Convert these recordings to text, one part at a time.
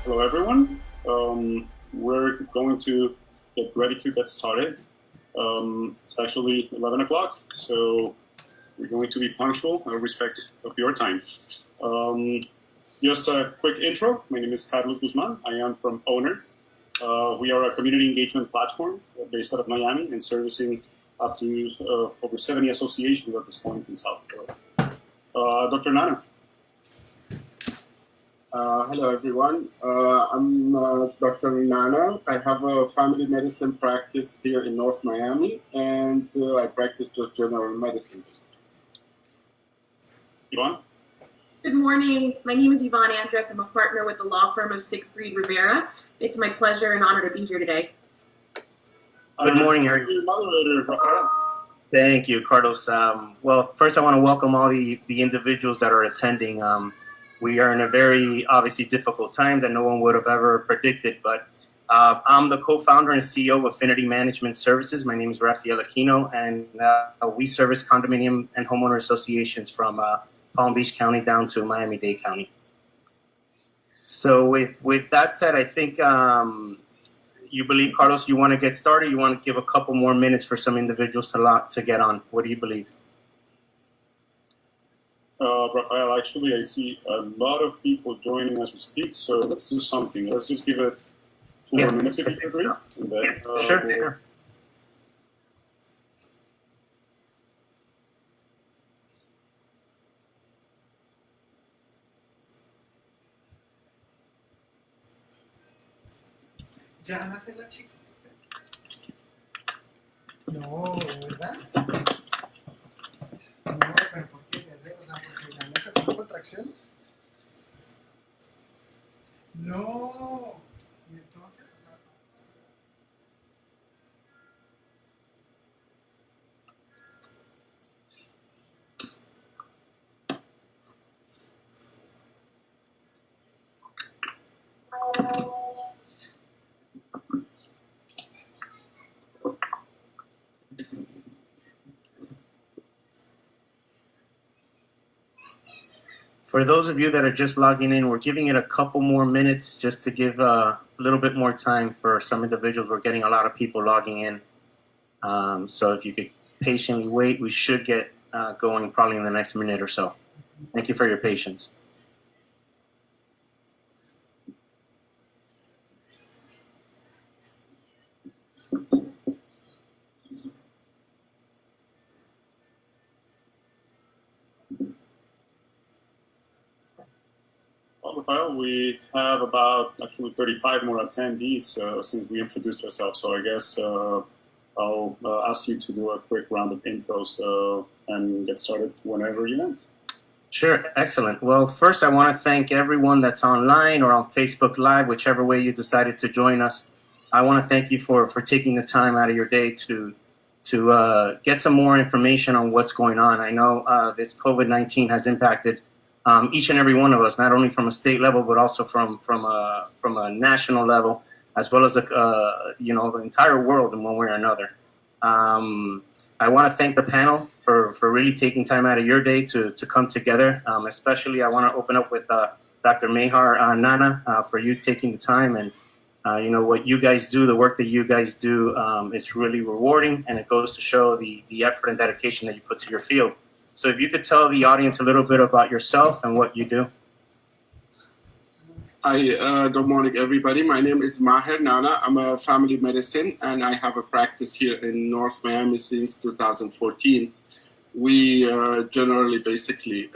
Hello, everyone. We're going to get ready to get started. It's actually 11 o'clock, so we're going to be punctual in respect of your time. Just a quick intro. My name is Carlos Guzman. I am from ONR. We are a community engagement platform based out of Miami and servicing up to over 70 associations at this point in South Florida. Dr. Nana. Hello, everyone. I'm Dr. Nana. I have a family medicine practice here in North Miami, and I practice just general medicine. Evonne? Good morning. My name is Evonne Andris. I'm a partner with the law firm of Siegfried Rivera. It's my pleasure and honor to be here today. Good morning, Eric. Moderator, Rafael. Thank you, Carlos. Well, first I want to welcome all the individuals that are attending. We are in a very obviously difficult time that no one would have ever predicted, but I'm the co-founder and CEO of Affinity Management Services. My name is Rafael Aquino, and we service condominium and homeowner associations from Palm Beach County down to Miami-Dade County. So with that said, I think you believe, Carlos, you want to get started? You want to give a couple more minutes for some individuals to get on? What do you believe? Rafael, actually, I see a lot of people joining as we speak, so let's do something. Let's just give it 2 more minutes if you agree. And then, Sure. Ya nace la chica. No, ¿verdad? No, pero ¿por qué? O sea, porque la neta son contracciones. No. Y entonces, o sea, For those of you that are just logging in, we're giving it a couple more minutes just to give a little bit more time for some individuals. We're getting a lot of people logging in. So if you could patiently wait, we should get going probably in the next minute or so. Thank you for your patience. Well, Rafael, we have about actually 35 more attendees since we introduced ourselves, so I guess I'll ask you to do a quick round of intros and get started whenever you want. Sure, excellent. Well, first I want to thank everyone that's online or on Facebook Live, whichever way you decided to join us. I want to thank you for taking the time out of your day to get some more information on what's going on. I know this COVID-19 has impacted each and every one of us, not only from a state level, but also from a national level, as well as the entire world in one way or another. I want to thank the panel for really taking time out of your day to come together. Especially, I want to open up with Dr. Maher Nana for you taking the time and what you guys do, the work that you guys do. It's really rewarding, and it goes to show the effort and dedication that you put to your field. So if you could tell the audience a little bit about yourself and what you do. Hi, good morning, everybody. My name is Maher Nana. I'm a family medicine, and I have a practice here in North Miami since 2014. We generally basically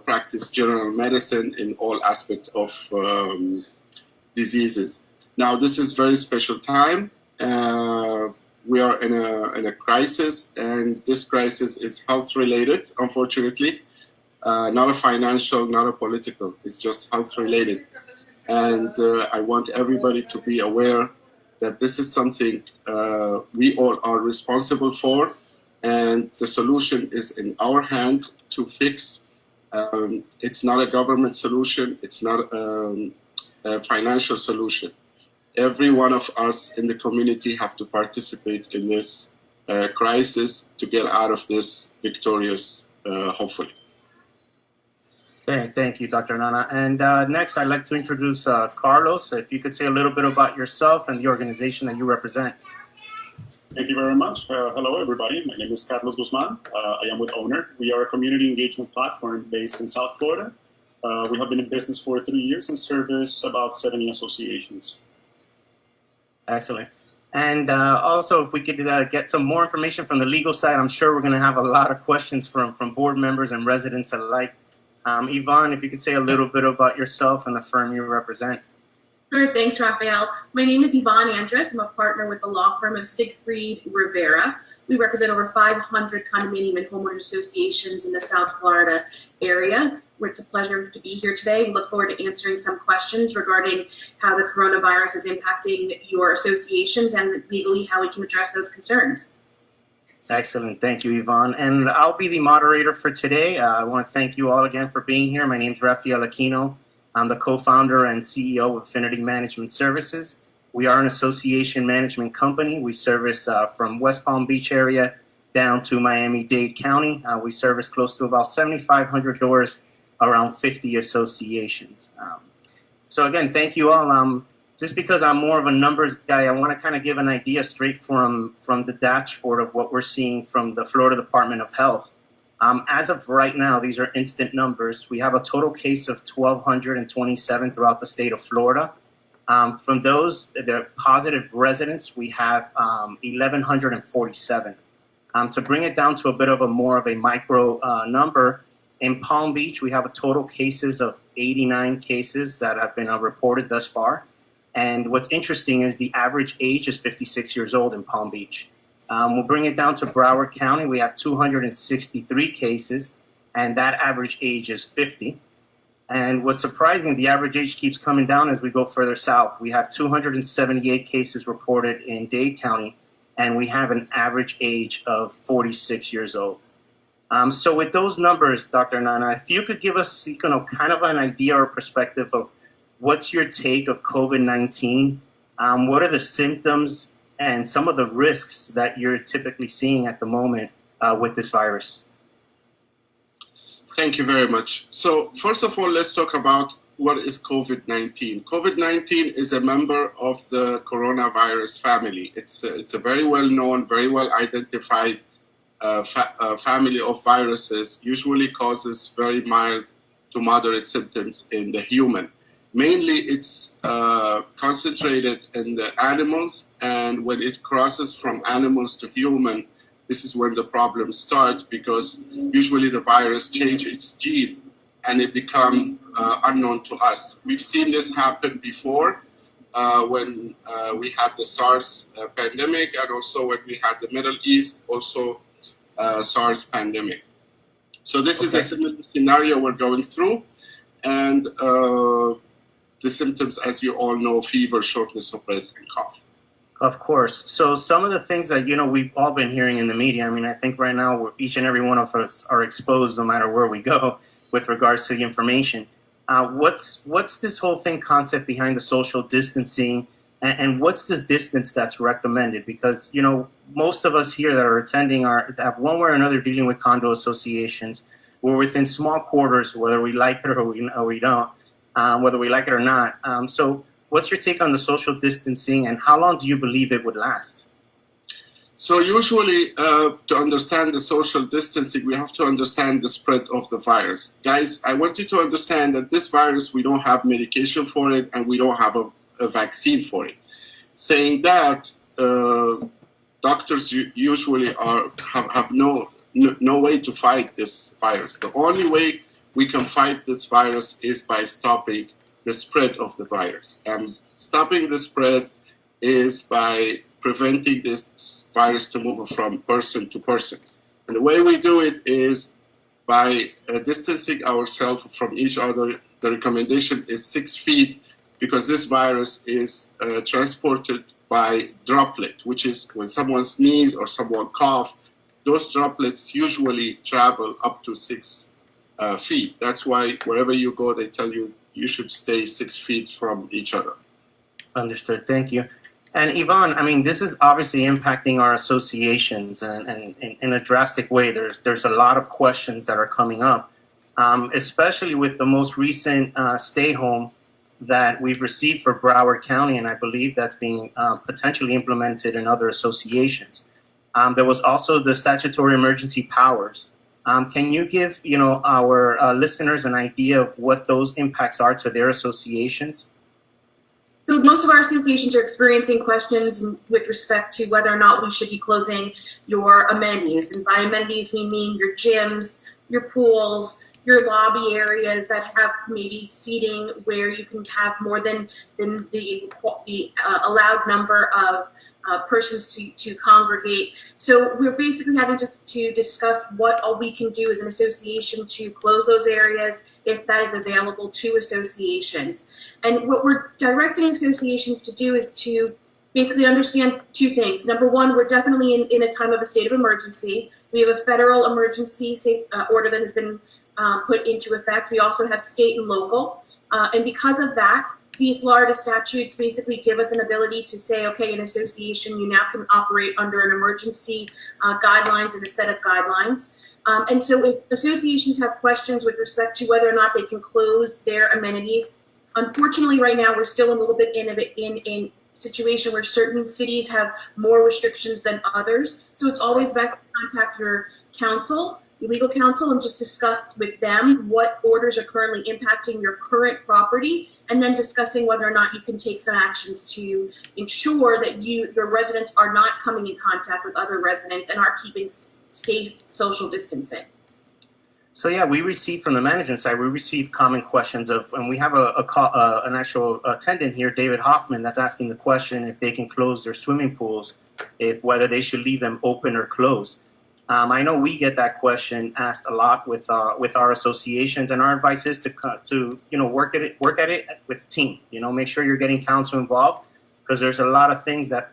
practice general medicine in all aspects of diseases. Now, this is very special time. We are in a crisis, and this crisis is health-related, unfortunately. Not a financial, not a political. It's just health-related. And I want everybody to be aware that this is something we all are responsible for, and the solution is in our hand to fix. It's not a government solution. It's not a financial solution. Every one of us in the community have to participate in this crisis to get out of this victorious, hopefully. Thank you, Dr. Nana. And next, I'd like to introduce Carlos. If you could say a little bit about yourself and the organization that you represent. Thank you very much. Hello, everybody. My name is Carlos Guzman. I am with ONR. We are a community engagement platform based in South Florida. We have been in business for 3 years and service about 70 associations. Excellent. And also, if we could get some more information from the legal side, I'm sure we're going to have a lot of questions from board members and residents alike. Evonne, if you could say a little bit about yourself and the firm you represent. Sure, thanks, Rafael. My name is Evonne Andris. I'm a partner with the law firm of Siegfried Rivera. We represent over 500 condominium and homeowner associations in the South Florida area. It's a pleasure to be here today. We look forward to answering some questions regarding how the coronavirus is impacting your associations and legally how we can address those concerns. Excellent. Thank you, Evonne. And I'll be the moderator for today. I want to thank you all again for being here. My name is Rafael Aquino. I'm the co-founder and CEO of Affinity Management Services. We are an association management company. We service from West Palm Beach area down to Miami-Dade County. We service close to about 7,500 doors, around 50 associations. So again, thank you all. Just because I'm more of a numbers guy, I want to kind of give an idea straight from the dashboard of what we're seeing from the Florida Department of Health. As of right now, these are instant numbers. We have a total case of 1,227 throughout the state of Florida. From those, the positive residents, we have 1,147. To bring it down to a bit of a more of a micro number, in Palm Beach, we have a total cases of 89 cases that have been reported thus far. And what's interesting is the average age is 56 years old in Palm Beach. We'll bring it down to Broward County. We have 263 cases, and that average age is 50. And what's surprising, the average age keeps coming down as we go further south. We have 278 cases reported in Dade County, and we have an average age of 46 years old. So with those numbers, Dr. Nana, if you could give us kind of an idea or perspective of what's your take of COVID-19? What are the symptoms and some of the risks that you're typically seeing at the moment with this virus? Thank you very much. So first of all, let's talk about what is COVID-19. COVID-19 is a member of the coronavirus family. It's a very well-known, very well-identified family of viruses, usually causes very mild to moderate symptoms in the human. Mainly, it's concentrated in the animals, and when it crosses from animals to human, this is when the problems start, because usually the virus changes its gene and it becomes unknown to us. We've seen this happen before when we had the SARS pandemic, and also when we had the Middle East, also SARS pandemic. So this is a similar scenario we're going through, and the symptoms, as you all know, fever, shortness of breath, and cough. Of course. So some of the things that, we've all been hearing in the media, I mean, I think right now each and every one of us are exposed no matter where we go with regards to the information. What's this whole concept behind the social distancing, and what's the distance that's recommended? Because, most of us here that are attending have one way or another dealing with condo associations. We're within small quarters, whether we like it or we don't. Whether we like it or not. So what's your take on the social distancing, and how long do you believe it would last? So usually to understand the social distancing, we have to understand the spread of the virus. Guys, I want you to understand that this virus, we don't have medication for it, and we don't have a vaccine for it. Saying that, doctors usually have no way to fight this virus. The only way we can fight this virus is by stopping the spread of the virus. And stopping the spread is by preventing this virus to move from person to person. And the way we do it is by distancing ourselves from each other. The recommendation is 6 feet, because this virus is transported by droplet, which is when someone sneezes or someone coughs, those droplets usually travel up to 6 feet. That's why wherever you go, they tell you you should stay 6 feet from each other. Understood. Thank you. And Evonne, I mean, this is obviously impacting our associations and in a drastic way. There's a lot of questions that are coming up. especially with the most recent stay home that we've received for Broward County, and I believe that's being potentially implemented in other associations. There was also the statutory emergency powers. Can you give our listeners an idea of what those impacts are to their associations? So most of our associations are experiencing questions with respect to whether or not we should be closing your amenities. And by amenities, we mean your gyms, your pools, your lobby areas that have maybe seating where you can have more than the allowed number of persons to congregate. So we're basically having to discuss what all we can do as an association to close those areas if that is available to associations. And what we're directing associations to do is to basically understand two things. Number one, we're definitely in a time of a state of emergency. We have a federal emergency order that has been put into effect. We also have state and local. And because of that, the Florida statutes basically give us an ability to say, okay, an association, you now can operate under an emergency guidelines and a set of guidelines. And so if associations have questions with respect to whether or not they can close their amenities, unfortunately right now we're still a little bit in a situation where certain cities have more restrictions than others. So it's always best to contact your counsel, your legal counsel, and just discuss with them what orders are currently impacting your current property, and then discussing whether or not you can take some actions to ensure that your residents are not coming in contact with other residents and are keeping safe social distancing. So yeah, we received from the management side, we received common questions and we have an actual attendant here, David Hoffman, that's asking the question if they can close their swimming pools, whether they should leave them open or closed. I know we get that question asked a lot with our associations, and our advice is to work at it with the team. Make sure you're getting counsel involved, because there's a lot of things that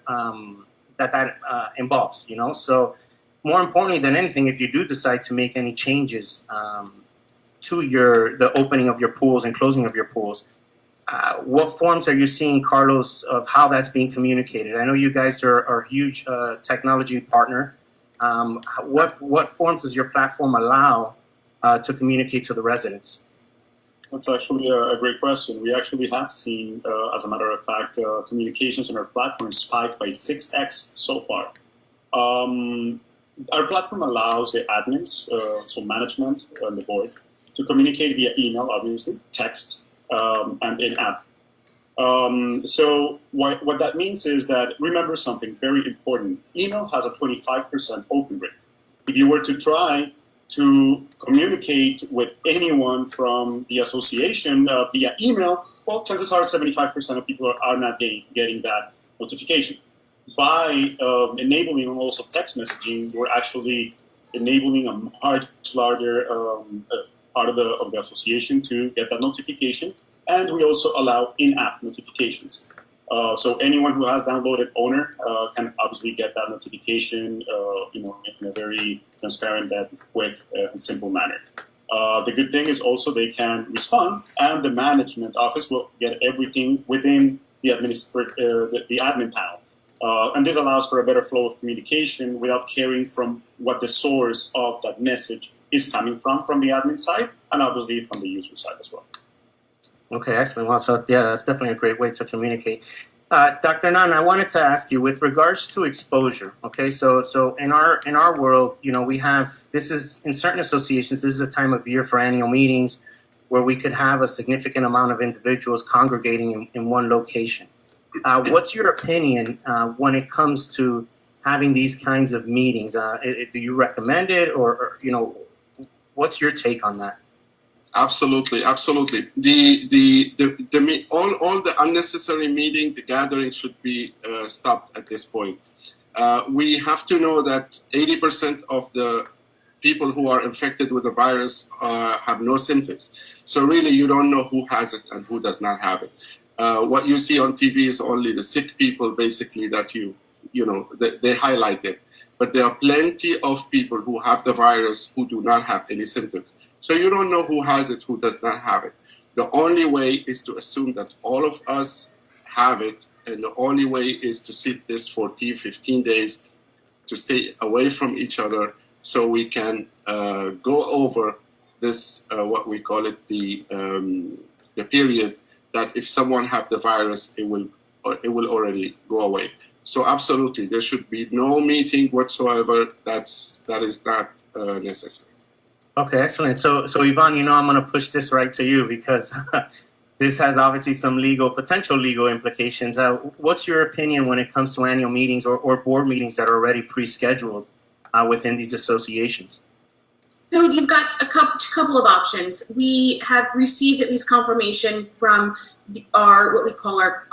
involves. So more importantly than anything, if you do decide to make any changes to the opening of your pools and closing of your pools, what forms are you seeing, Carlos, of how that's being communicated? I know you guys are a huge technology partner. What forms does your platform allow to communicate to the residents? That's actually a great question. We actually have seen, as a matter of fact, communications on our platform spike by 6x so far. Our platform allows the admins, so management and the board, to communicate via email, obviously, text, and in-app. So what that means is that, remember something very important. Email has a 25% open rate. If you were to try to communicate with anyone from the association via email, well, chances are 75% of people are not getting that notification. By enabling also text messaging, we're actually enabling a much larger part of the association to get that notification. And we also allow in-app notifications. So anyone who has downloaded ONR can obviously get that notification in a very transparent and quick and simple manner. The good thing is also they can respond, and the management office will get everything within the admin panel. And this allows for a better flow of communication without caring from what the source of that message is coming from the admin side, and obviously from the user side as well. Okay, excellent. Well, so yeah, that's definitely a great way to communicate. Dr. Nana, I wanted to ask you with regards to exposure. Okay, so in our world, we have, this is in certain associations, this is a time of year for annual meetings where we could have a significant amount of individuals congregating in one location. What's your opinion when it comes to having these kinds of meetings? Do you recommend it, or what's your take on that? Absolutely. All the unnecessary meeting, the gathering should be stopped at this point. We have to know that 80% of the people who are infected with the virus have no symptoms. So really, you don't know who has it and who does not have it. What you see on TV is only the sick people, basically, that they highlight them. But there are plenty of people who have the virus who do not have any symptoms. So you don't know who has it, who does not have it. The only way is to assume that all of us have it, and the only way is to sit this 14, 15 days to stay away from each other so we can go over this what we call it the period that if someone have the virus, it will already go away. So absolutely, there should be no meeting whatsoever. That is not necessary. Okay, excellent. So Evonne, I'm going to push this right to you because this has obviously some potential legal implications. What's your opinion when it comes to annual meetings or board meetings that are already pre-scheduled within these associations? So you've got a couple of options. We have received at least confirmation from what we call our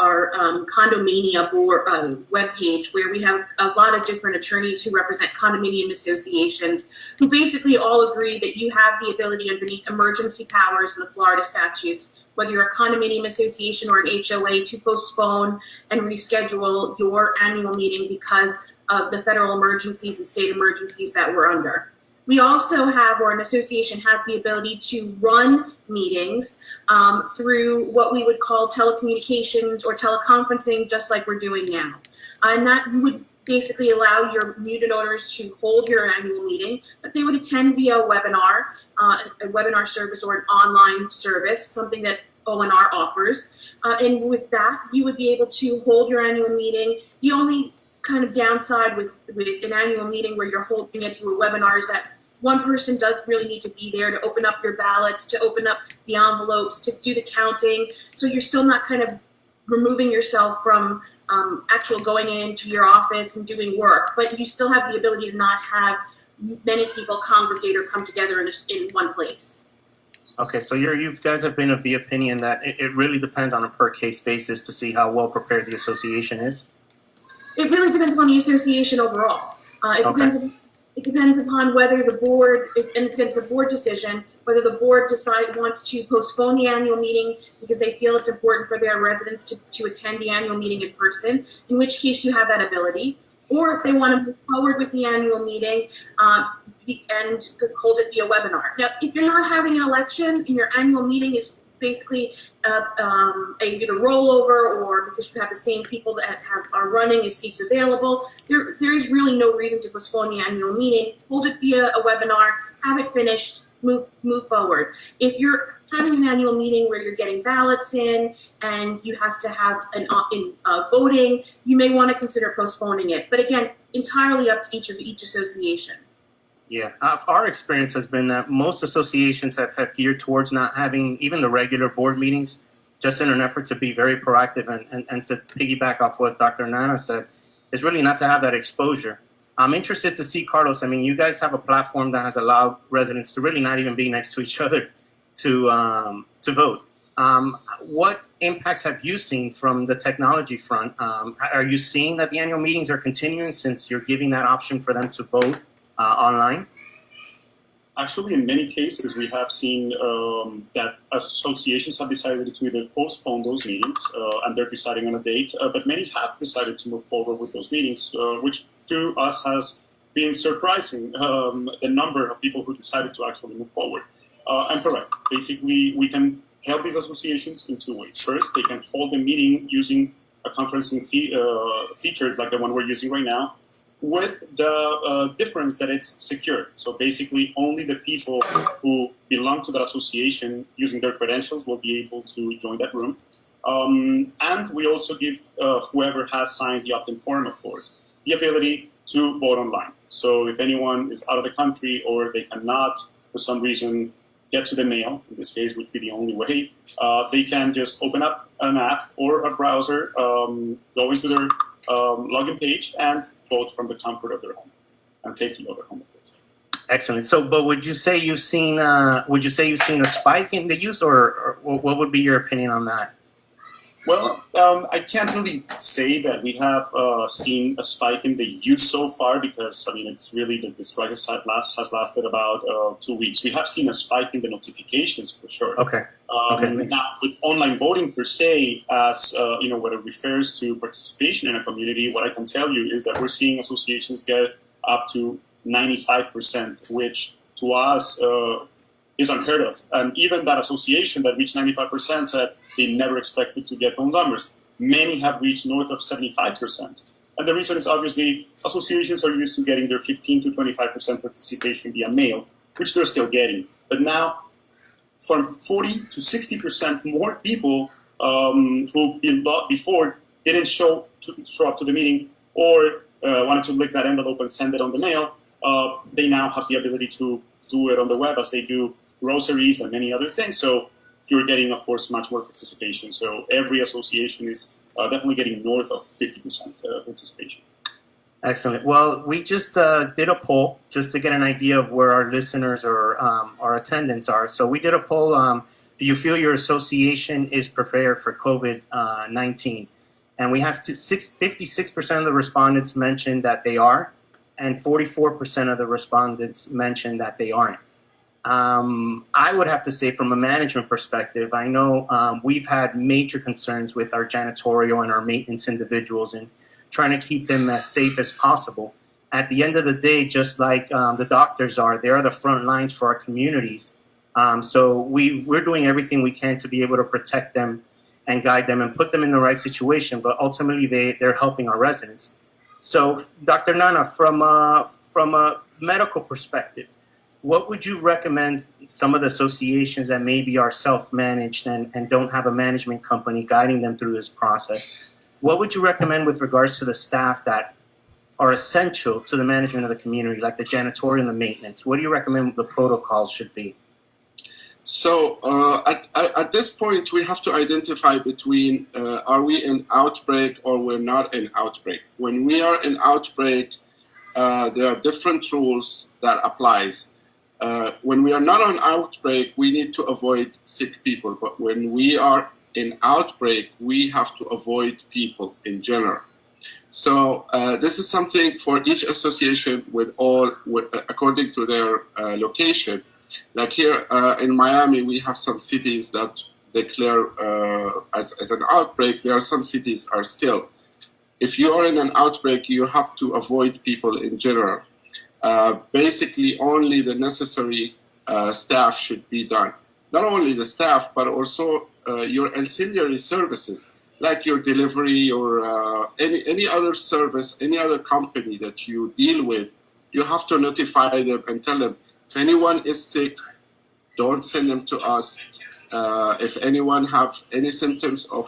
condomania board webpage, where we have a lot of different attorneys who represent condominium associations, who basically all agree that you have the ability underneath emergency powers in the Florida statutes, whether you're a condominium association or an HOA, to postpone and reschedule your annual meeting because of the federal emergencies and state emergencies that we're under. We also have, or an association has the ability to run meetings through what we would call telecommunications or teleconferencing, just like we're doing now. And that would basically allow your unit owners to hold your annual meeting, but they would attend via a webinar service or an online service, something that ONR offers. And with that, you would be able to hold your annual meeting. The only kind of downside with an annual meeting where you're holding it through a webinar is that one person does really need to be there to open up your ballots, to open up the envelopes, to do the counting. So you're still not kind of removing yourself from actual going into your office and doing work, but you still have the ability to not have many people congregate or come together in one place. Okay, so you guys have been of the opinion that it really depends on a per case basis to see how well prepared the association is? It really depends on the association overall. It depends upon whether the board, and it's a board decision, whether the board wants to postpone the annual meeting because they feel it's important for their residents to attend the annual meeting in person, in which case you have that ability. Or if they want to move forward with the annual meeting and hold it via webinar. Now, if you're not having an election and your annual meeting is basically either rollover or because you have the same people that are running as seats available, there is really no reason to postpone the annual meeting. Hold it via a webinar, have it finished, move forward. If you're having an annual meeting where you're getting ballots in and you have to have voting, you may want to consider postponing it. But again, entirely up to each association. Yeah, our experience has been that most associations have geared towards not having even the regular board meetings, just in an effort to be very proactive and to piggyback off what Dr. Nana said, is really not to have that exposure. I'm interested to see, Carlos, I mean, you guys have a platform that has allowed residents to really not even be next to each other to vote. What impacts have you seen from the technology front? Are you seeing that the annual meetings are continuing since you're giving that option for them to vote online? Actually, in many cases, we have seen that associations have decided to either postpone those meetings, and they're deciding on a date, but many have decided to move forward with those meetings, which to us has been surprising, the number of people who decided to actually move forward. And correct, basically, we can help these associations in two ways. First, they can hold a meeting using a conferencing feature like the one we're using right now, with the difference that it's secure. So basically, only the people who belong to that association using their credentials will be able to join that room. And we also give whoever has signed the opt-in form, of course, the ability to vote online. So if anyone is out of the country or they cannot, for some reason, get to the mail, in this case, which would be the only way, they can just open up an app or a browser, go into their login page, and vote from the comfort of their home and safety of their home, of course. Excellent. So, but would you say you've seen a spike in the use, or what would be your opinion on that? Well, I can't really say that we have seen a spike in the use so far because, I mean, it's really this crisis has lasted about 2 weeks. We have seen a spike in the notifications for sure. Okay. Not with online voting per se, as when it refers to participation in a community, what I can tell you is that we're seeing associations get up to 95%, which to us is unheard of. And even that association that reached 95% said they never expected to get those numbers. Many have reached north of 75%. And the reason is obviously associations are used to getting their 15 to 25% participation via mail, which they're still getting. But now, from 40 to 60% more people who before didn't show up to the meeting or wanted to lick that envelope and send it on the mail, they now have the ability to do it on the web as they do groceries and many other things. So you're getting, of course, much more participation. So every association is definitely getting north of 50% participation. Excellent. Well, we just did a poll just to get an idea of where our listeners or our attendants are. So we did a poll. Do you feel your association is prepared for COVID-19? And we have 56% of the respondents mentioned that they are, and 44% of the respondents mentioned that they aren't. I would have to say, from a management perspective, I know we've had major concerns with our janitorial and our maintenance individuals and trying to keep them as safe as possible. At the end of the day, just like the doctors are, they are the front lines for our communities. So we're doing everything we can to be able to protect them and guide them and put them in the right situation. But ultimately, they're helping our residents. So, Dr. Nana, from a medical perspective, what would you recommend some of the associations that maybe are self-managed and don't have a management company guiding them through this process? What would you recommend with regards to the staff that are essential to the management of the community, like the janitorial and the maintenance? What do you recommend the protocols should be? So at this point, we have to identify between are we in outbreak or we're not in outbreak. When we are in outbreak, there are different rules that applies. When we are not on outbreak, we need to avoid sick people. But when we are in outbreak, we have to avoid people in general. So this is something for each association according to their location. Like here in Miami, we have some cities that declare as an outbreak. There are some cities are still. If you are in an outbreak, you have to avoid people in general. Basically, only the necessary staff should be done. Not only the staff, but also your ancillary services, like your delivery or any other service, any other company that you deal with. You have to notify them and tell them, if anyone is sick, don't send them to us. If anyone have any symptoms of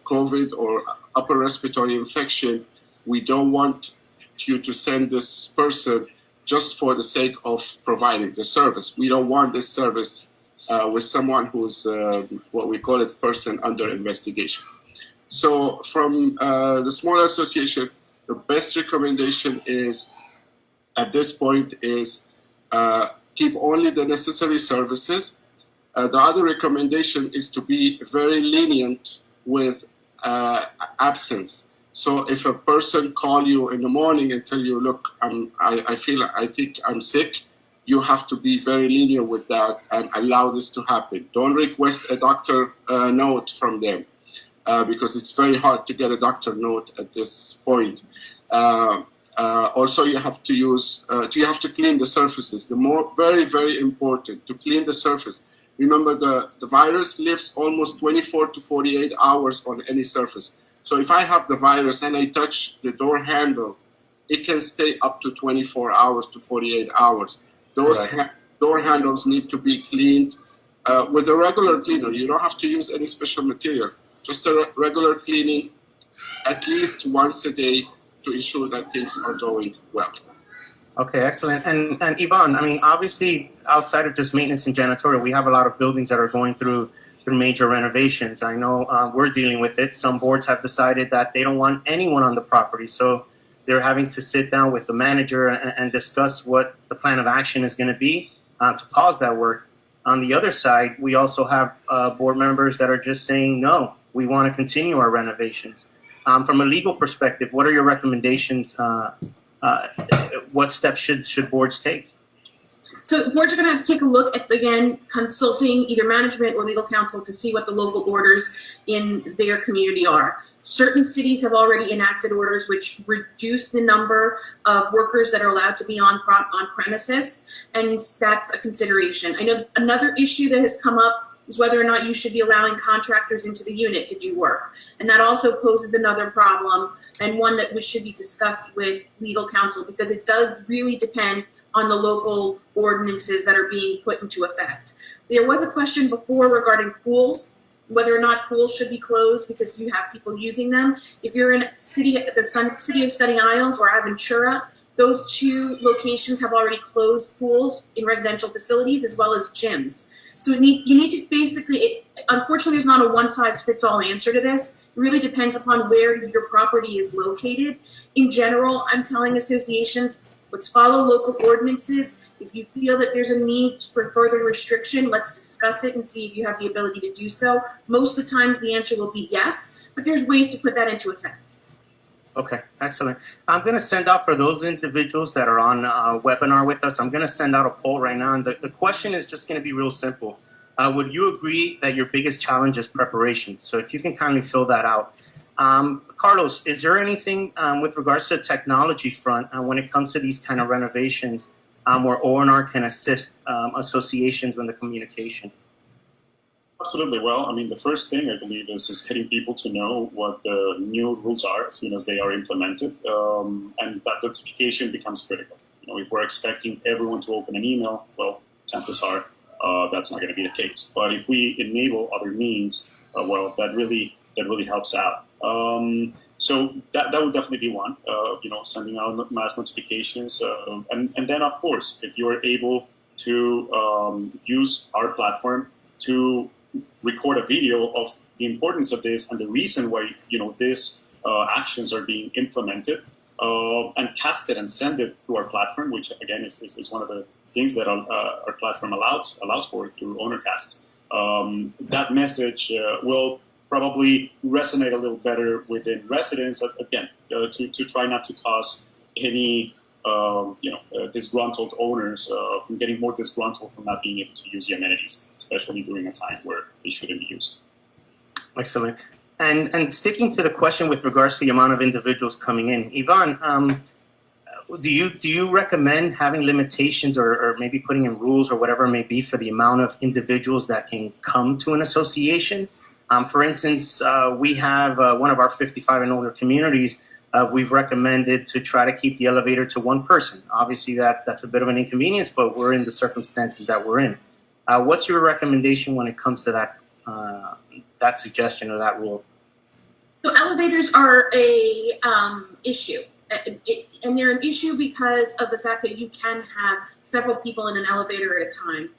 COVID or upper respiratory infection, we don't want you to send this person just for the sake of providing the service. We don't want this service with someone who's what we call it person under investigation. So from the small association, the best recommendation is at this point is keep only the necessary services. The other recommendation is to be very lenient with absence. So if a person call you in the morning and tell you, look, I think I'm sick, you have to be very lenient with that and allow this to happen. Don't request a doctor note from them because it's very hard to get a doctor note at this point. Also, you have to clean the surfaces. Very, very important to clean the surface. Remember, the virus lives almost 24 to 48 hours on any surface. So if I have the virus and I touch the door handle, it can stay up to 24 hours to 48 hours. Those door handles need to be cleaned with a regular cleaner. You don't have to use any special material. Just a regular cleaning at least once a day to ensure that things are going well. Okay, excellent. And Evonne, I mean, obviously, outside of just maintenance and janitorial, we have a lot of buildings that are going through major renovations. I know we're dealing with it. Some boards have decided that they don't want anyone on the property, so they're having to sit down with the manager and discuss what the plan of action is going to be to pause that work. On the other side, we also have board members that are just saying, no, we want to continue our renovations. From a legal perspective, what are your recommendations? What steps should boards take? So boards are going to have to take a look at, again, consulting either management or legal counsel to see what the local orders in their community are. Certain cities have already enacted orders which reduce the number of workers that are allowed to be on premises, and that's a consideration. I know another issue that has come up is whether or not you should be allowing contractors into the unit to do work. And that also poses another problem, and one that should be discussed with legal counsel, because it does really depend on the local ordinances that are being put into effect. There was a question before regarding pools, whether or not pools should be closed because you have people using them. If you're in the city of Sunny Isles or Aventura, those two locations have already closed pools in residential facilities as well as gyms. So you need to basically, unfortunately, there's not a one-size-fits-all answer to this. It really depends upon where your property is located. In general, I'm telling associations, let's follow local ordinances. If you feel that there's a need for further restriction, let's discuss it and see if you have the ability to do so. Most of the time, the answer will be yes, but there's ways to put that into effect. Okay, excellent. I'm going to send out, for those individuals that are on a webinar with us, I'm going to send out a poll right now. And the question is just going to be real simple. Would you agree that your biggest challenge is preparation? So if you can kindly fill that out. Carlos, is there anything with regards to the technology front when it comes to these kind of renovations where ONR can assist associations in the communication? Absolutely. Well, I mean, the first thing I believe is getting people to know what the new rules are as soon as they are implemented, and that notification becomes critical. If we're expecting everyone to open an email, well, chances are that's not going to be the case. But if we enable other means, well, that really helps out. So that would definitely be one. Sending out mass notifications, and then of course, if you're able to use our platform to record a video of the importance of this and the reason why these actions are being implemented, and cast it and send it to our platform, which again is one of the things that our platform allows for through OwnerCast. That message will probably resonate a little better within residents, again, to try not to cause any disgruntled owners from getting more disgruntled from not being able to use the amenities, especially during a time where they shouldn't be used. Excellent. And sticking to the question with regards to the amount of individuals coming in, Evonne, do you recommend having limitations or maybe putting in rules or whatever it may be for the amount of individuals that can come to an association? For instance, we have one of our 55 and older communities. We've recommended to try to keep the elevator to one person. Obviously, that's a bit of an inconvenience, but we're in the circumstances that we're in. What's your recommendation when it comes to that suggestion or that rule? So elevators are a issue, and they're an issue because of the fact that you can have several people in an elevator at a time.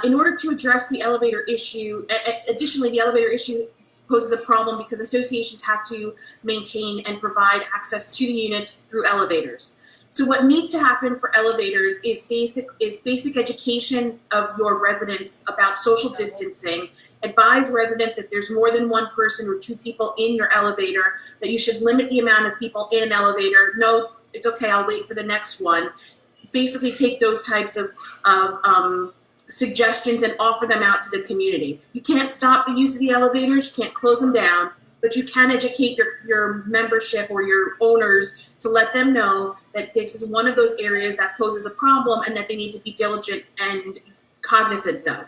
In order to address the elevator issue, additionally, the elevator issue poses a problem because associations have to maintain and provide access to the units through elevators. So what needs to happen for elevators is basic education of your residents about social distancing. Advise residents if there's more than one person or two people in your elevator that you should limit the amount of people in an elevator. No, it's okay, I'll wait for the next one. Basically take those types of suggestions and offer them out to the community. You can't stop the use of the elevators, you can't close them down, but you can educate your membership or your owners to let them know that this is one of those areas that poses a problem and that they need to be diligent and cognizant of.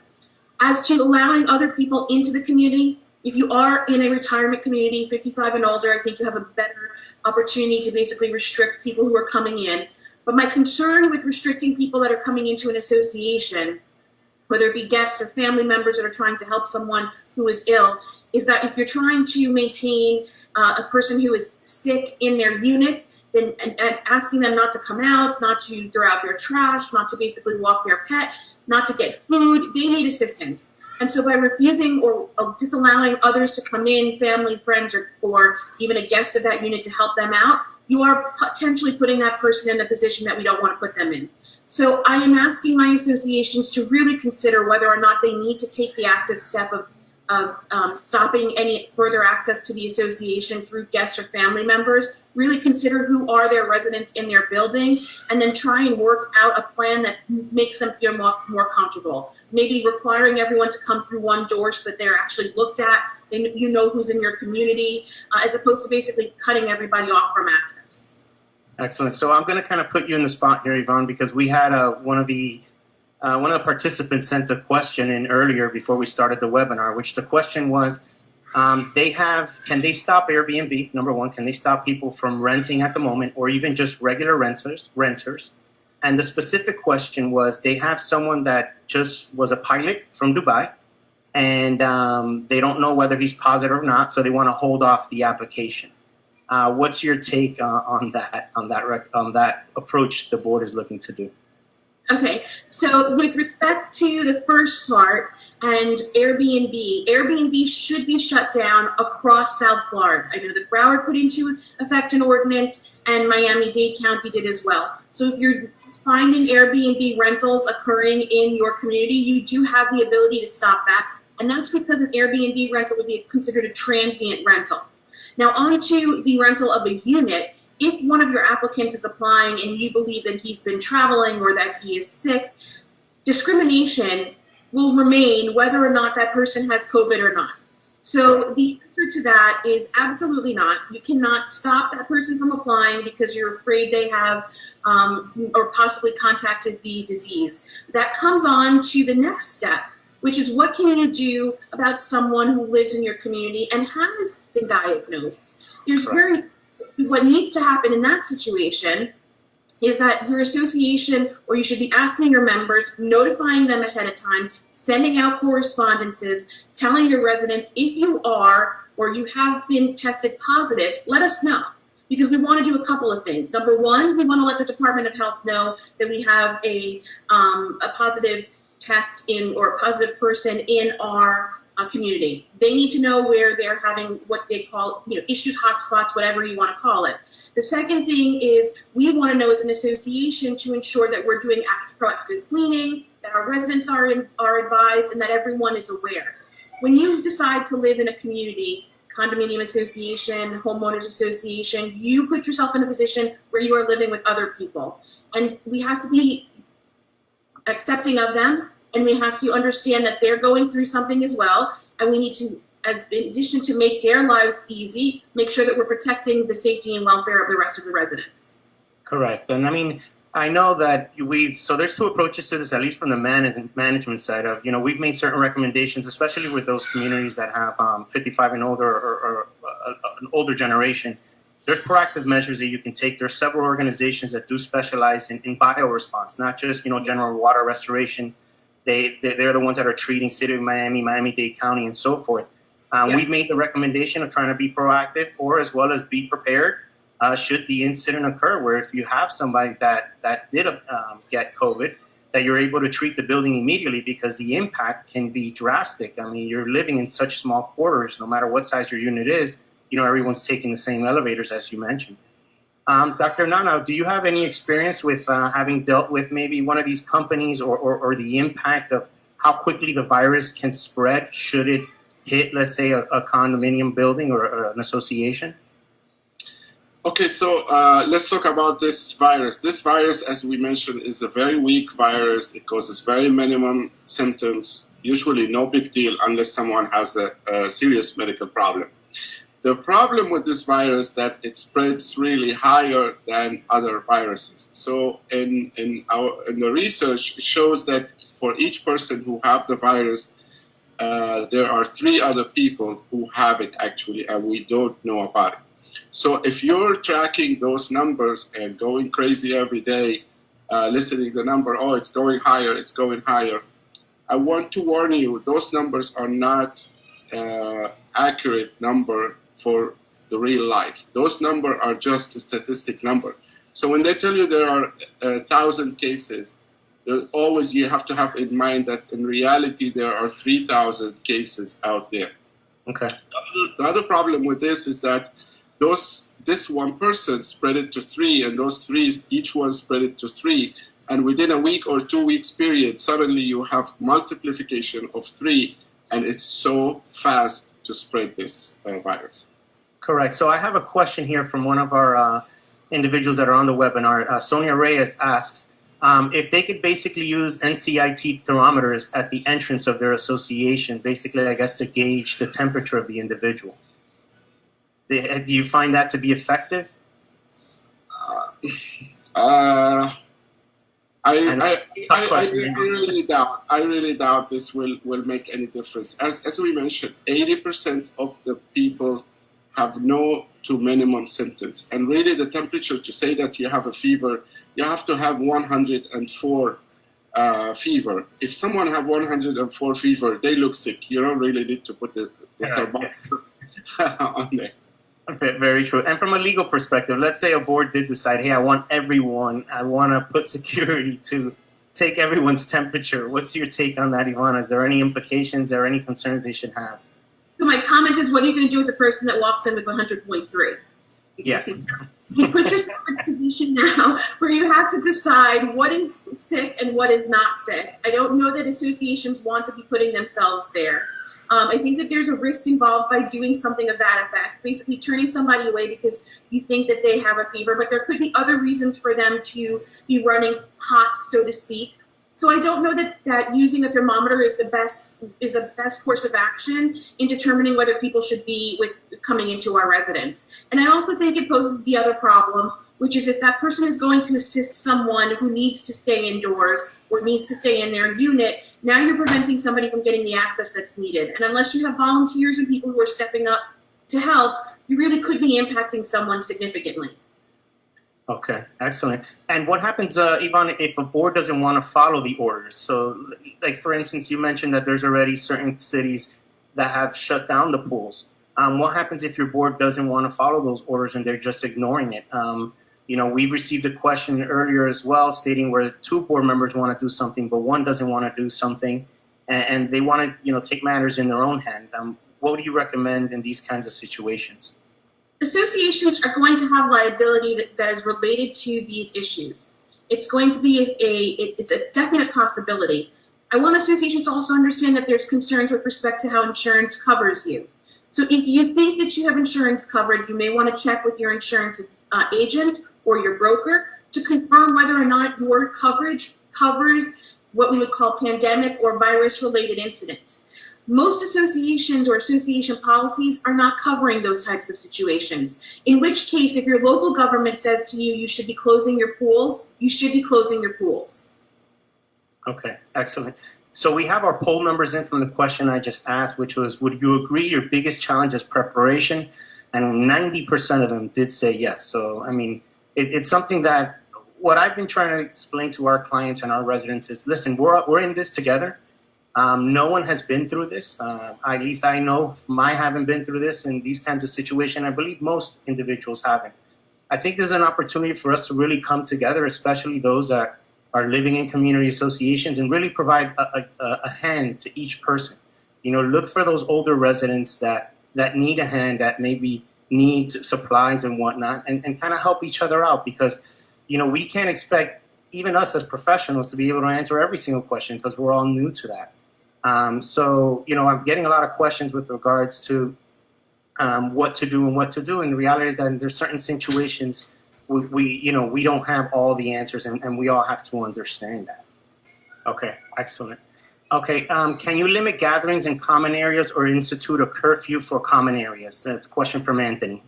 As to allowing other people into the community, if you are in a retirement community, 55 and older, I think you have a better opportunity to basically restrict people who are coming in. But my concern with restricting people that are coming into an association, whether it be guests or family members that are trying to help someone who is ill, is that if you're trying to maintain a person who is sick in their unit, then and asking them not to come out, not to throw out their trash, not to basically walk their pet, not to get food, they need assistance. And so by refusing or disallowing others to come in, family, friends, or even a guest of that unit to help them out, you are potentially putting that person in a position that we don't want to put them in. So I am asking my associations to really consider whether or not they need to take the active step of stopping any further access to the association through guests or family members. Really consider who are their residents in their building, and then try and work out a plan that makes them feel more comfortable. Maybe requiring everyone to come through one door so that they're actually looked at, and you know who's in your community, as opposed to basically cutting everybody off from access. Excellent. So I'm going to kind of put you in the spot here, Evonne, because we had one of the one of the participants sent a question in earlier before we started the webinar, which the question was, can they stop Airbnb? Number one, can they stop people from renting at the moment, or even just regular renters? And the specific question was, they have someone that just was a pilot from Dubai, and they don't know whether he's positive or not, so they want to hold off the application. What's your take on that approach the board is looking to do? Okay, so with respect to the first part and Airbnb should be shut down across South Florida. I know that Broward put into effect an ordinance, and Miami-Dade County did as well. So if you're finding Airbnb rentals occurring in your community, you do have the ability to stop that, and that's because an Airbnb rental would be considered a transient rental. Now, onto the rental of a unit. If one of your applicants is applying and you believe that he's been traveling or that he is sick, discrimination will remain whether or not that person has COVID or not. So the answer to that is absolutely not. You cannot stop that person from applying because you're afraid they have or possibly contacted the disease. That comes on to the next step, which is what can you do about someone who lives in your community and has been diagnosed? What needs to happen in that situation is that your association, or you should be asking your members, notifying them ahead of time, sending out correspondences, telling your residents if you are or you have been tested positive, let us know. Because we want to do a couple of things. Number one, we want to let the Department of Health know that we have a positive test or a positive person in our community. They need to know where they're having what they call, issues, hotspots, whatever you want to call it. The second thing is we want to know as an association to ensure that we're doing proactive cleaning, that our residents are advised, and that everyone is aware. When you decide to live in a community, condominium association, homeowners association, you put yourself in a position where you are living with other people. And we have to be accepting of them, and we have to understand that they're going through something as well, and we need to, in addition to make their lives easy, make sure that we're protecting the safety and welfare of the rest of the residents. Correct. And I mean, I know that so there's two approaches to this, at least from the management side of, we've made certain recommendations, especially with those communities that have 55 and older or an older generation. There's proactive measures that you can take. There's several organizations that do specialize in bioresponse, not just, general water restoration. They're the ones that are treating City of Miami, Miami-Dade County, and so forth. We've made the recommendation of trying to be proactive, or as well as be prepared should the incident occur, where if you have somebody that did get COVID, that you're able to treat the building immediately, because the impact can be drastic. I mean, you're living in such small quarters, no matter what size your unit is, everyone's taking the same elevators, as you mentioned. Dr. Nana, do you have any experience with having dealt with maybe one of these companies or the impact of how quickly the virus can spread should it hit, let's say, a condominium building or an association? Okay, so let's talk about this virus. This virus, as we mentioned, is a very weak virus. It causes very minimum symptoms, usually no big deal unless someone has a serious medical problem. The problem with this virus that it spreads really higher than other viruses. So in the research, it shows that for each person who have the virus, there are 3 other people who have it actually, and we don't know about it. So if you're tracking those numbers and going crazy every day, listening the number, oh, it's going higher, it's going higher, I want to warn you, those numbers are not accurate number for the real life. Those numbers are just a statistic number. So when they tell you there are 1,000 cases, always you have to have in mind that in reality there are 3,000 cases out there. Okay. The other problem with this is that this one person spread it to 3, and those 3, each one spread it to 3, and within a week or 2 weeks period, suddenly you have multiplication of 3, and it's so fast to spread this virus. Correct. So I have a question here from one of our individuals that are on the webinar. Sonia Reyes asks if they could basically use NCIT thermometers at the entrance of their association, basically, I guess, to gauge the temperature of the individual. Do you find that to be effective? I question. really doubt this will make any difference. As we mentioned, 80% of the people have no to minimum symptoms. And really the temperature, to say that you have a fever, you have to have 104 fever. If someone have 104 fever, they look sick. You don't really need to put the thermometer on there. Very true. And from a legal perspective, let's say a board did decide, hey, I want to put security to take everyone's temperature. What's your take on that, Evonne? Is there any implications or any concerns they should have? So my comment is, what are you going to do with the person that walks in with 100.3? Yeah. You put yourself in a position now where you have to decide what is sick and what is not sick. I don't know that associations want to be putting themselves there. I think that there's a risk involved by doing something of that effect, basically turning somebody away because you think that they have a fever, but there could be other reasons for them to be running hot, so to speak. So I don't know that using a thermometer is the best course of action in determining whether people should be coming into our residence. And I also think it poses the other problem, which is if that person is going to assist someone who needs to stay indoors or needs to stay in their unit, now you're preventing somebody from getting the access that's needed. And unless you have volunteers and people who are stepping up to help, you really could be impacting someone significantly. Okay, excellent. And what happens, Evonne, if a board doesn't want to follow the orders? So, like, for instance, you mentioned that there's already certain cities that have shut down the pools. What happens if your board doesn't want to follow those orders and they're just ignoring it? We received a question earlier as well stating where 2 board members want to do something, but one doesn't want to do something, and they want to, take matters in their own hand. What would you recommend in these kinds of situations? Associations are going to have liability that is related to these issues. It's going to be it's a definite possibility. I want associations to also understand that there's concerns with respect to how insurance covers you. So if you think that you have insurance covered, you may want to check with your insurance agent or your broker to confirm whether or not your coverage covers what we would call pandemic or virus-related incidents. Most associations or association policies are not covering those types of situations, in which case, if your local government says to you, you should be closing your pools, you should be closing your pools. Okay, excellent. So we have our poll numbers in from the question I just asked, which was, would you agree your biggest challenge is preparation? And 90% of them did say yes. So, I mean, it's something that what I've been trying to explain to our clients and our residents is, listen, we're in this together. No one has been through this. At least I know I haven't been through this in these kinds of situations. I believe most individuals haven't. I think there's an opportunity for us to really come together, especially those that are living in community associations, and really provide a hand to each person. Look for those older residents that need a hand, that maybe need supplies and whatnot, and kind of help each other out, because, we can't expect even us as professionals to be able to answer every single question because we're all new to that. So, I'm getting a lot of questions with regards to what to do and what to do. And the reality is that there's certain situations we don't have all the answers, and we all have to understand that. Okay, excellent. Okay, can you limit gatherings in common areas or institute a curfew for common areas? That's a question from Anthony.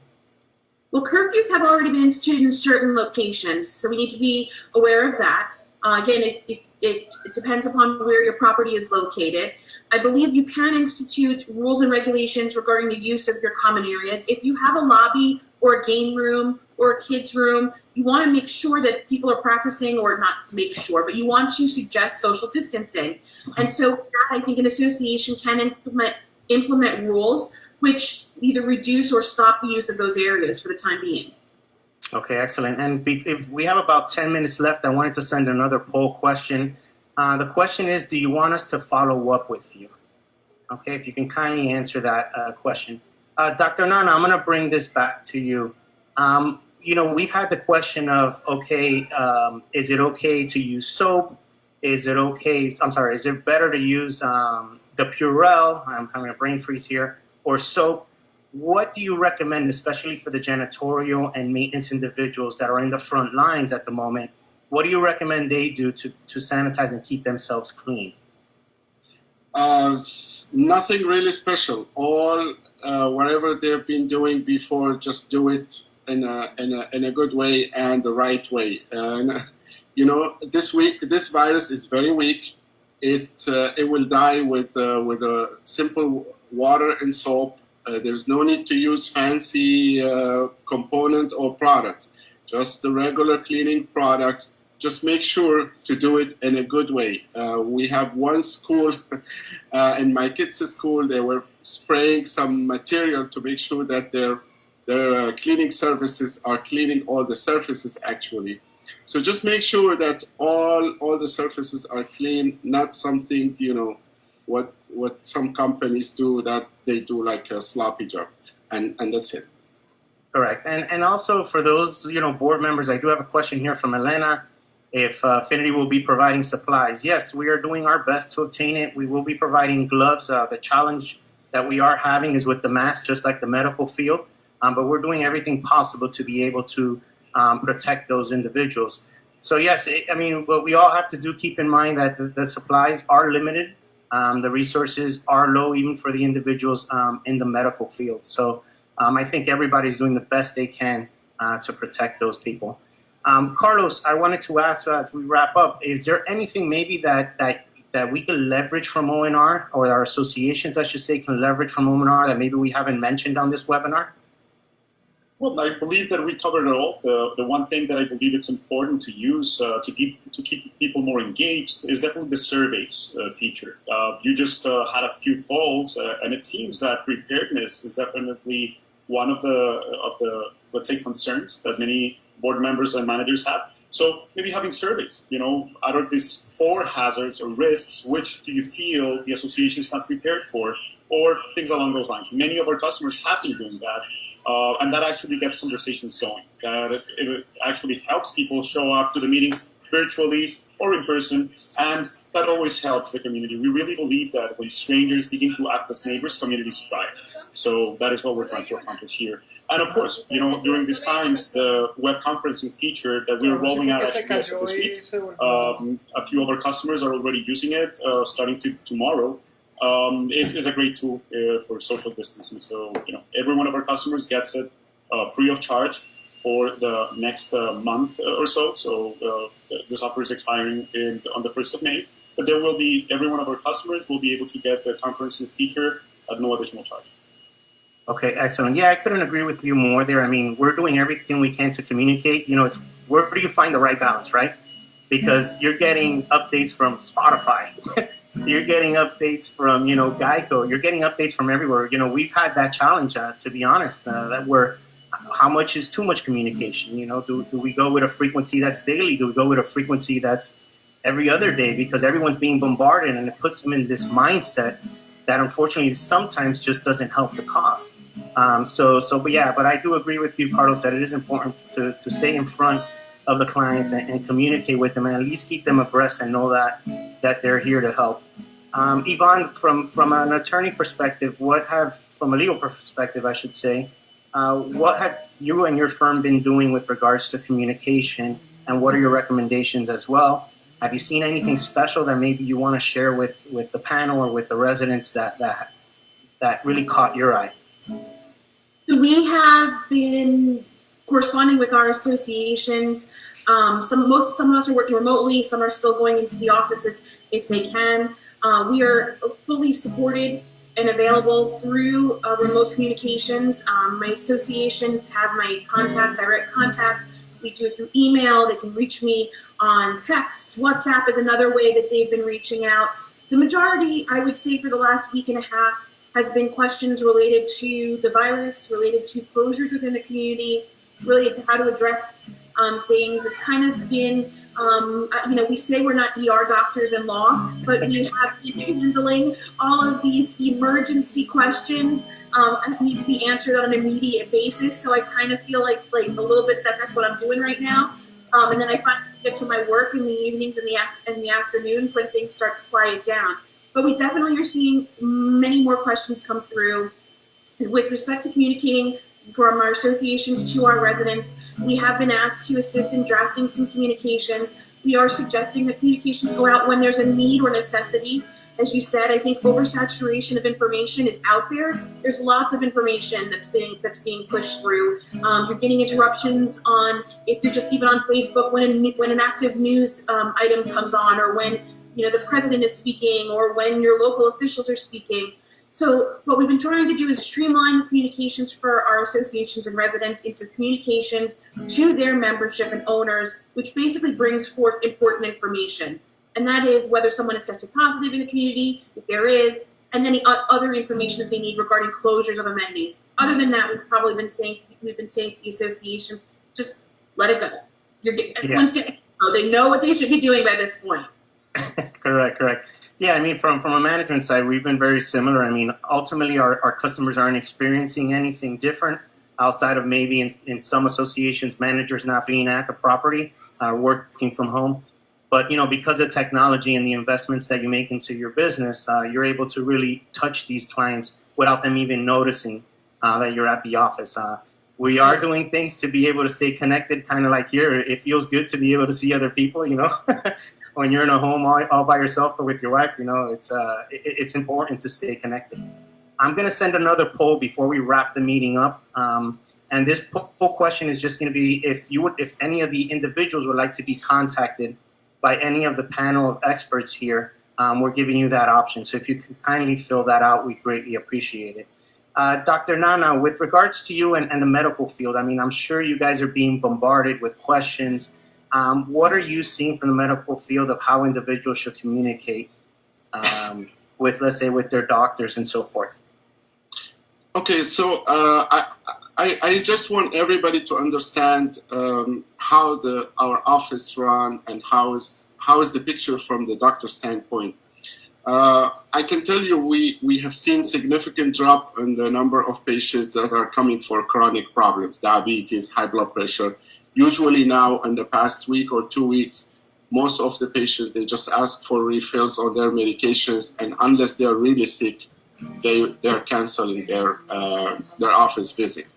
Well, curfews have already been instituted in certain locations, so we need to be aware of that. Again, it depends upon where your property is located. I believe you can institute rules and regulations regarding the use of your common areas. If you have a lobby or a game room or a kid's room, you want to make sure that people are practicing, or not make sure, but you want to suggest social distancing. And so I think an association can implement rules which either reduce or stop the use of those areas for the time being. Okay, excellent. And if we have about 10 minutes left, I wanted to send another poll question. The question is, do you want us to follow up with you? Okay, if you can kindly answer that question. Dr. Nana, I'm going to bring this back to you. We've had the question of, okay, is it okay to use soap? Is it better to use the Purell? I'm having a brain freeze here. Or soap. What do you recommend, especially for the janitorial and maintenance individuals that are in the front lines at the moment? What do you recommend they do to sanitize and keep themselves clean? Nothing really special. All whatever they've been doing before, just do it in a good way and the right way. And this virus is very weak. It will die with a simple water and soap. There's no need to use fancy component or products. Just the regular cleaning products. Just make sure to do it in a good way. We have one school in my kids' school. They were spraying some material to make sure that their cleaning services are cleaning all the surfaces actually. So just make sure that all the surfaces are clean, not something, what some companies do, that they do like a sloppy job, and that's it. Correct. And also for those, board members, I do have a question here from Elena. If Affinity will be providing supplies. Yes, we are doing our best to obtain it. We will be providing gloves. The challenge that we are having is with the mask, just like the medical field. But we're doing everything possible to be able to protect those individuals. So yes, what we all have to do, keep in mind that the supplies are limited. The resources are low, even for the individuals in the medical field. So I think everybody's doing the best they can to protect those people. Carlos, I wanted to ask as we wrap up, is there anything maybe that we can leverage from ONR, or our associations, I should say, can leverage from ONR that maybe we haven't mentioned on this webinar? Well, I believe that we covered it all. The one thing that I believe it's important to use to keep people more engaged is definitely the surveys feature. You just had a few polls, and it seems that preparedness is definitely one of the let's say concerns that many board members and managers have. So maybe having surveys, out of these 4 hazards or risks, which do you feel the association is not prepared for, or things along those lines. Many of our customers have been doing that, and that actually gets conversations going. It actually helps people show up to the meetings virtually or in person, and that always helps the community. We really believe that when strangers begin to act as neighbors, communities thrive. So that is what we're trying to accomplish here. And of course, during these times, the web conferencing feature that we're rolling out actually this week, a few of our customers are already using it, starting tomorrow, is a great tool for social distancing. So, every one of our customers gets it free of charge for the next month or so. So this offer is expiring on the 1st of May. But every one of our customers will be able to get the conferencing feature at no additional charge. Okay, excellent. Yeah, I couldn't agree with you more there. We're doing everything we can to communicate. It's where do you find the right balance, right? Because you're getting updates from Spotify. You're getting updates from, Geico. You're getting updates from everywhere. We've had that challenge, to be honest, that how much is too much communication? Do we go with a frequency that's daily? Do we go with a frequency that's every other day? Because everyone's being bombarded, and it puts them in this mindset that unfortunately sometimes just doesn't help the cause. But I do agree with you, Carlos, that it is important to stay in front of the clients and communicate with them, and at least keep them abreast and know that they're here to help. Evonne, from an attorney perspective, from a legal perspective, I should say, what have you and your firm been doing with regards to communication, and what are your recommendations as well? Have you seen anything special that maybe you want to share with the panel or with the residents that really caught your eye? We have been corresponding with our associations. Some of us are working remotely. Some are still going into the offices if they can. We are fully supported and available through remote communications. My associations have my direct contact. We do it through email. They can reach me on text. WhatsApp is another way that they've been reaching out. The majority, I would say, for the last week and a half, has been questions related to the virus, related to closures within the community, related to how to address things. It's kind of been, we say we're not ER doctors in law, but we have been handling all of these emergency questions that need to be answered on an immediate basis. So I kind of feel like a little bit that's what I'm doing right now. And then I finally get to my work in the evenings and the afternoons when things start to quiet down. But we definitely are seeing many more questions come through. With respect to communicating from our associations to our residents, we have been asked to assist in drafting some communications. We are suggesting that communications go out when there's a need or necessity, As you said, I think oversaturation of information is out there. There's lots of information that's being pushed through. You're getting interruptions on, if you're just even on Facebook, when an active news item comes on, or when the president is speaking, or when your local officials are speaking. So what we've been trying to do is streamline communications for our associations and residents into communications to their membership and owners, which basically brings forth important information. And that is whether someone is tested positive in the community, if there is, and any other information that they need regarding closures of amenities. Other than that, we've been saying to the associations, just let it go. Everyone's getting, they know what they should be doing by this point. Correct. Yeah, I mean, from a management side, we've been very similar. I mean, ultimately, our customers aren't experiencing anything different outside of maybe in some associations, managers not being at the property, working from home. But, because of technology and the investments that you make into your business, you're able to really touch these clients without them even noticing that you're at the office. We are doing things to be able to stay connected, kind of like here. It feels good to be able to see other people, when you're in a home all by yourself or with your wife, it's important to stay connected. I'm going to send another poll before we wrap the meeting up. And this poll question is just going to be if any of the individuals would like to be contacted by any of the panel of experts here, we're giving you that option. So if you can kindly fill that out, we greatly appreciate it. Dr. Nana, with regards to you and the medical field, I mean, I'm sure you guys are being bombarded with questions. What are you seeing from the medical field of how individuals should communicate with, let's say, with their doctors and so forth? Okay, so I just want everybody to understand how our office run and how is the picture from the doctor standpoint. I can tell you we have seen significant drop in the number of patients that are coming for chronic problems, diabetes, high blood pressure. Usually now in the past week or 2 weeks, most of the patients, they just ask for refills on their medications, and unless they're really sick, they're canceling their office visit.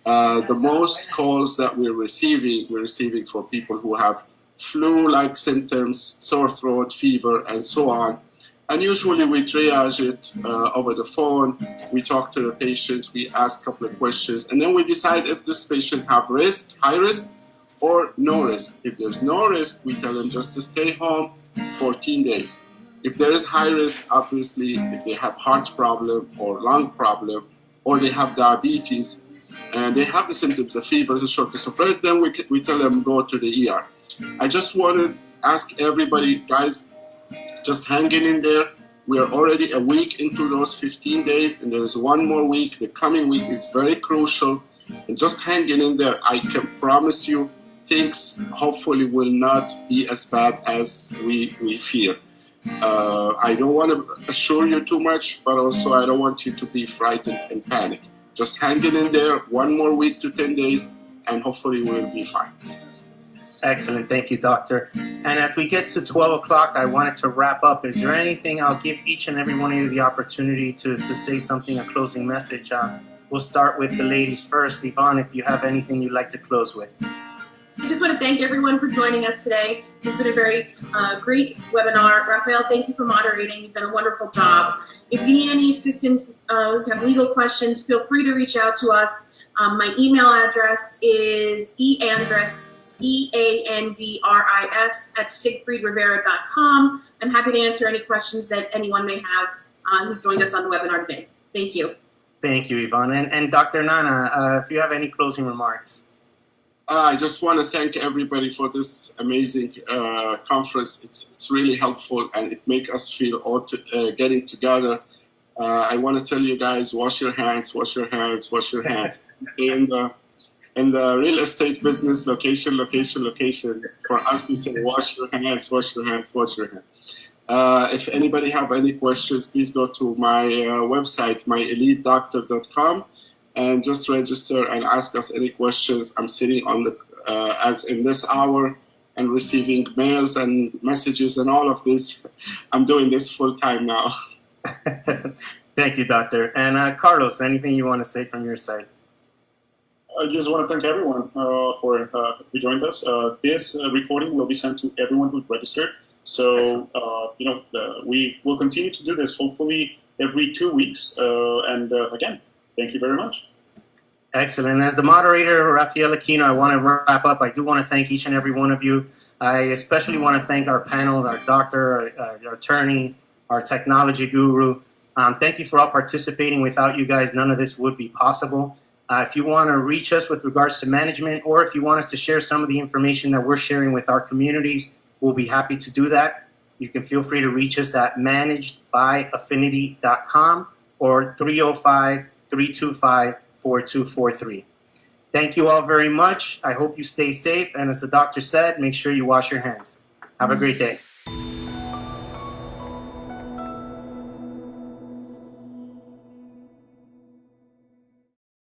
The most calls that we're receiving for people who have flu-like symptoms, sore throat, fever, and so on. And usually we triage it over the phone. We talk to the patient, we ask a couple of questions, and then we decide if this patient have risk, high risk, or no risk. If there's no risk, we tell them just to stay home 14 days. If there is high risk, obviously, if they have heart problem or lung problem, or they have diabetes, and they have the symptoms of fever, the shortness of breath, then we tell them go to the ER. I just want to ask everybody, guys, just hanging in there. We are already a week into those 15 days, and there is one more week. The coming week is very crucial, and just hanging in there. I can promise you, things hopefully will not be as bad as we fear. I don't want to assure you too much, but also I don't want you to be frightened and panic. Just hanging in there, one more week to 10 days, and hopefully we'll be fine. Excellent. Thank you, Doctor. And as we get to 12 o'clock, I wanted to wrap up. Is there anything, I'll give each and every one of you the opportunity to say something, a closing message. We'll start with the ladies first. Evonne, if you have anything you'd like to close with. I just want to thank everyone for joining us today. It's been a very great webinar. Rafael, thank you for moderating. You've done a wonderful job. If you need any assistance, have legal questions, feel free to reach out to us. My email address is eandris, EANDRIS @siegfriedrivera.com. I'm happy to answer any questions that anyone may have who joined us on the webinar today. Thank you. Thank you, Evonne. And Dr. Nana, if you have any closing remarks. I just want to thank everybody for this amazing conference. It's really helpful, and it makes us feel all getting together. I want to tell you guys, wash your hands, wash your hands, wash your hands. In the real estate business, location. For us, we say wash your hands, wash your hands, wash your hands. If anybody have any questions, please go to my website, myelitedoctor.com, and just register and ask us any questions. I'm sitting on the as in this hour and receiving mails and messages and all of this. I'm doing this full time now. Thank you, Doctor. And Carlos, anything you want to say from your side? I just want to thank everyone for who joined us. This recording will be sent to everyone who registered. So, we will continue to do this, hopefully every 2 weeks. And again, thank you very much. Excellent. As the moderator, Rafael Aquino, I want to wrap up. I do want to thank each and every one of you. I especially want to thank our panel, our doctor, our attorney, our technology guru. Thank you for all participating. Without you guys, none of this would be possible. If you want to reach us with regards to management, or if you want us to share some of the information that we're sharing with our communities, we'll be happy to do that. You can feel free to reach us at managedbyaffinity.com or 305-325-4243. Thank you all very much. I hope you stay safe. And as the doctor said, make sure you wash your hands. Have a great day.